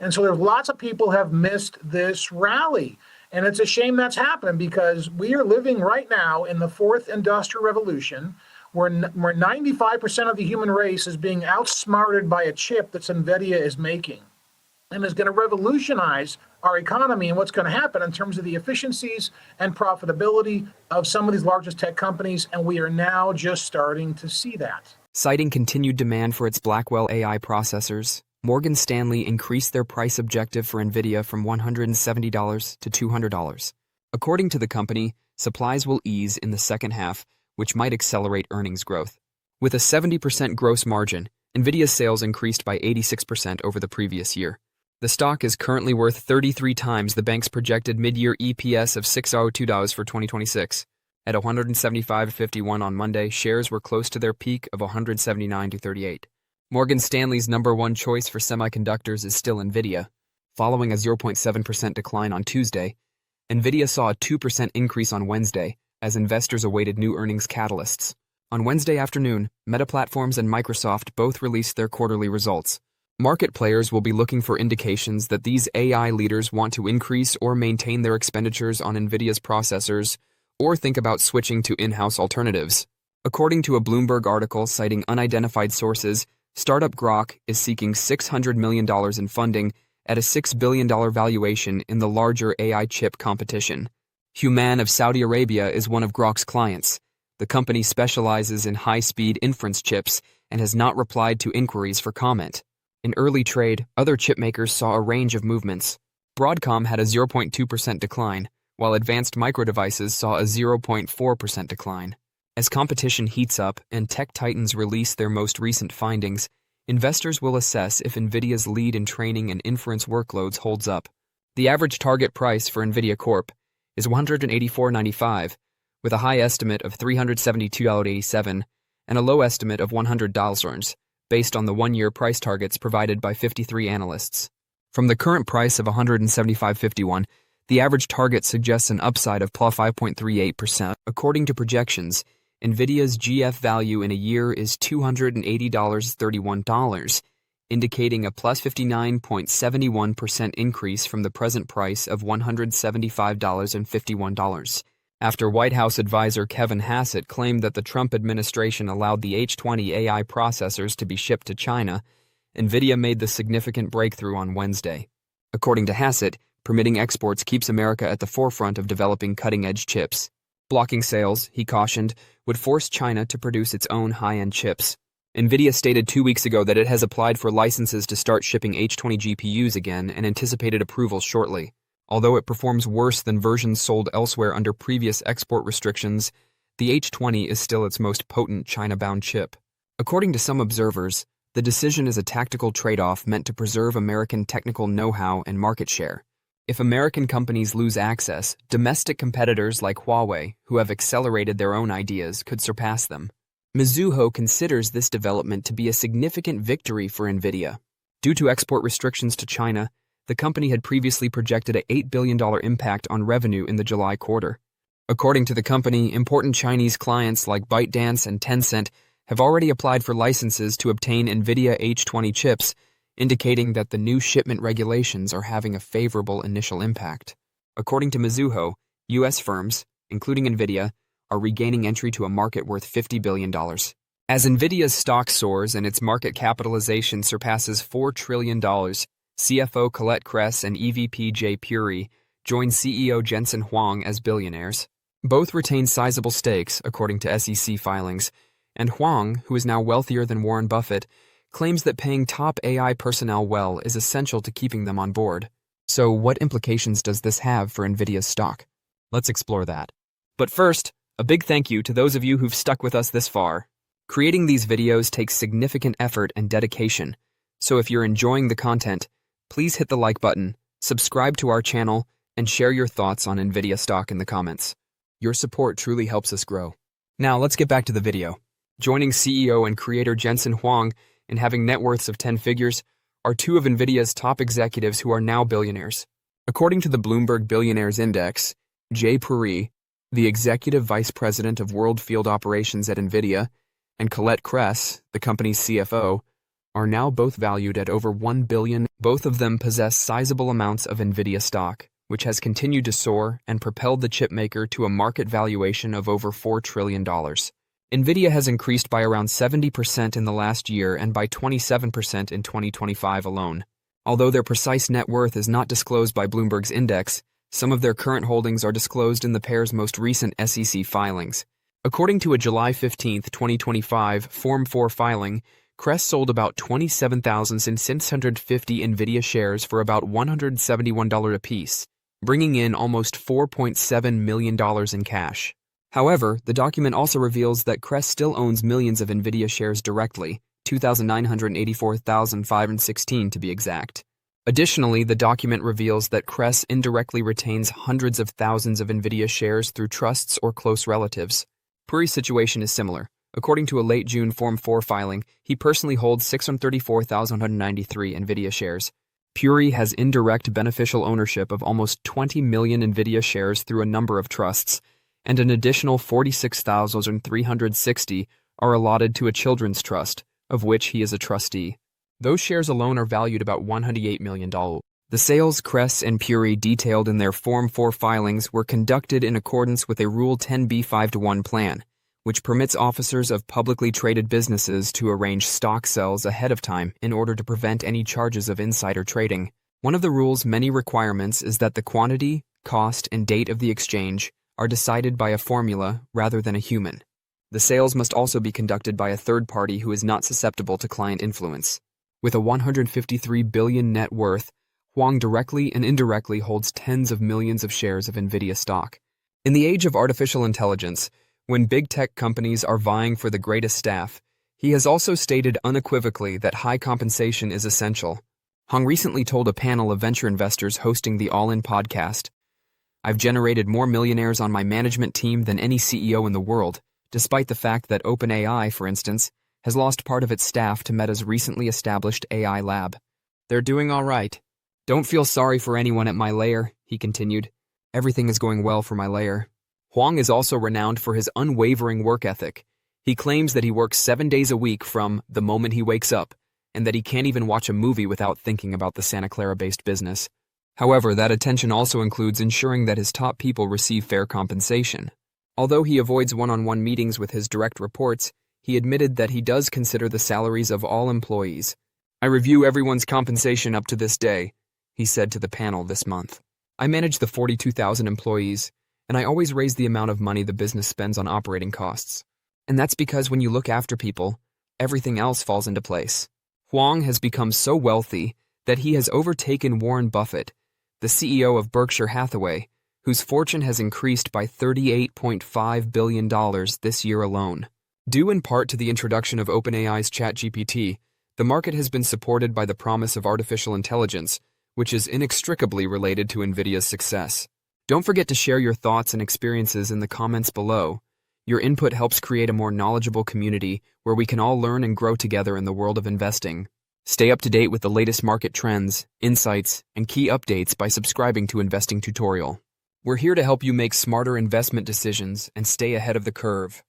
And so there's lots of people have missed this rally. And it's a shame that's happened because we are living right now in the fourth industrial revolution where 95% of the human race is being outsmarted by a chip that Nvidia is making and is going to revolutionize our economy and what's going to happen in terms of the efficiencies and profitability of some of these largest tech companies. And we are now just starting to see that. Citing continued demand for its Blackwell AI processors, Morgan Stanley increased their price objective for Nvidia from $170 to $200. According to the company, supplies will ease in the second half, which might accelerate earnings growth. With a 70% gross margin, Nvidia's sales increased by 86% over the previous year. The stock is currently worth 33 times the bank's projected mid-year EPS of $6.02 for 2026. At $175.51 on Monday, shares were close to their peak of $179.38. Morgan Stanley's number one choice for semiconductors is still Nvidia. Following a 0.7% decline on Tuesday, Nvidia saw a 2% increase on Wednesday as investors awaited new earnings catalysts. On Wednesday afternoon, Meta Platforms and Microsoft both released their quarterly results. Market players will be looking for indications that these AI leaders want to increase or maintain their expenditures on Nvidia's processors or think about switching to in-house alternatives. According to a Bloomberg article citing unidentified sources, startup Grok is seeking $600 million in funding at a $6 billion valuation in the larger AI chip competition. Human of Saudi Arabia is one of Grok's clients. The company specializes in high-speed inference chips and has not replied to inquiries for comment. In early trade, other chipmakers saw a range of movements. Broadcom had a 0.2% decline, while Advanced Micro Devices saw a 0.4% decline. As competition heats up and tech titans release their most recent findings, investors will assess if Nvidia's lead in training and inference workloads holds up. The average target price for Nvidia Corp is $184.95, with a high estimate of $372.87 and a low estimate of $100, based on the one-year price targets provided by 53 analysts. From the current price of $175.51, the average target suggests an upside of plus 5.38%. According to projections, Nvidia's GF value in a year is $280.31, indicating a plus 59.71% increase from the present price of $175.51. After White House advisor Kevin Hassett claimed that the Trump administration allowed the H20 AI processors to be shipped to China, Nvidia made the significant breakthrough on Wednesday. According to Hassett, permitting exports keeps America at the forefront of developing cutting-edge chips. Blocking sales, he cautioned, would force China to produce its own high-end chips. Nvidia stated 2 weeks ago that it has applied for licenses to start shipping H20 GPUs again and anticipated approval shortly. Although it performs worse than versions sold elsewhere under previous export restrictions, the H20 is still its most potent China-bound chip. According to some observers, the decision is a tactical trade-off meant to preserve American technical know-how and market share. If American companies lose access, domestic competitors like Huawei, who have accelerated their own ideas, could surpass them. Mizuho considers this development to be a significant victory for Nvidia. Due to export restrictions to China, the company had previously projected an $8 billion impact on revenue in the July quarter. According to the company, important Chinese clients like ByteDance and Tencent have already applied for licenses to obtain Nvidia H20 chips, indicating that the new shipment regulations are having a favorable initial impact. According to Mizuho, U.S. firms, including Nvidia, are regaining entry to a market worth $50 billion. As Nvidia's stock soars and its market capitalization surpasses $4 trillion, CFO Colette Kress and EVP Jay Puri joined CEO Jensen Huang as billionaires. Both retain sizable stakes, according to SEC filings, and Huang, who is now wealthier than Warren Buffett, claims that paying top AI personnel well is essential to keeping them on board. So what implications does this have for Nvidia's stock? Let's explore that. But first, a big thank you to those of you who've stuck with us this far. Creating these videos takes significant effort and dedication, so if you're enjoying the content, please hit the like button, subscribe to our channel, and share your thoughts on Nvidia stock in the comments. Your support truly helps us grow. Now let's get back to the video. Joining CEO and creator Jensen Huang and having net worths of 10 figures are two of Nvidia's top executives who are now billionaires. According to the Bloomberg Billionaires Index, Jay Puri, the executive vice president of world field operations at Nvidia, and Colette Kress, the company's CFO, are now both valued at over $1 billion. Both of them possess sizable amounts of Nvidia stock, which has continued to soar and propelled the chipmaker to a market valuation of over $4 trillion. Nvidia has increased by around 70% in the last year and by 27% in 2025 alone. Although their precise net worth is not disclosed by Bloomberg's index, some of their current holdings are disclosed in the pair's most recent SEC filings. According to a July 15, 2025 Form 4 filing, Crest sold about 27,650 Nvidia shares for about $171 apiece, bringing in almost $4.7 million in cash. However, the document also reveals that Crest still owns millions of Nvidia shares directly, 2,984,516 to be exact. Additionally, the document reveals that Crest indirectly retains hundreds of thousands of Nvidia shares through trusts or close relatives. Puri's situation is similar. According to a late June Form 4 filing, he personally holds 634,193 Nvidia shares. Puri has indirect beneficial ownership of almost 20 million Nvidia shares through a number of trusts, and an additional 46,360 are allotted to a children's trust, of which he is a trustee. Those shares alone are valued about $108 million. The sales Crest and Puri detailed in their Form 4 filings were conducted in accordance with a Rule 10b5-1 plan, which permits officers of publicly traded businesses to arrange stock sales ahead of time in order to prevent any charges of insider trading. One of the rule's many requirements is that the quantity, cost, and date of the exchange are decided by a formula rather than a human. The sales must also be conducted by a third party who is not susceptible to client influence. With a $153 billion net worth, Huang directly and indirectly holds tens of millions of shares of Nvidia stock. In the age of artificial intelligence, when big tech companies are vying for the greatest staff, he has also stated unequivocally that high compensation is essential. Huang recently told a panel of venture investors hosting the All In podcast, "I've generated more millionaires on my management team than any CEO in the world, despite the fact that OpenAI, for instance, has lost part of its staff to Meta's recently established AI lab. They're doing all right. Don't feel sorry for anyone at my layer," he continued. "Everything is going well for my layer." Huang is also renowned for his unwavering work ethic. He claims that he works 7 days a week from the moment he wakes up, and that he can't even watch a movie without thinking about the Santa Clara-based business. However, that attention also includes ensuring that his top people receive fair compensation. Although he avoids one-on-one meetings with his direct reports, he admitted that he does consider the salaries of all employees. "I review everyone's compensation up to this day," he said to the panel this month. "I manage the 42,000 employees, and I always raise the amount of money the business spends on operating costs. And that's because when you look after people, everything else falls into place." Huang has become so wealthy that he has overtaken Warren Buffett, the CEO of Berkshire Hathaway, whose fortune has increased by $38.5 billion this year alone. Due in part to the introduction of OpenAI's ChatGPT, the market has been supported by the promise of artificial intelligence, which is inextricably related to Nvidia's success. Don't forget to share your thoughts and experiences in the comments below. Your input helps create a more knowledgeable community where we can all learn and grow together in the world of investing. Stay up to date with the latest market trends, insights, and key updates by subscribing to Investing Tutorial. We're here to help you make smarter investment decisions and stay ahead of the curve.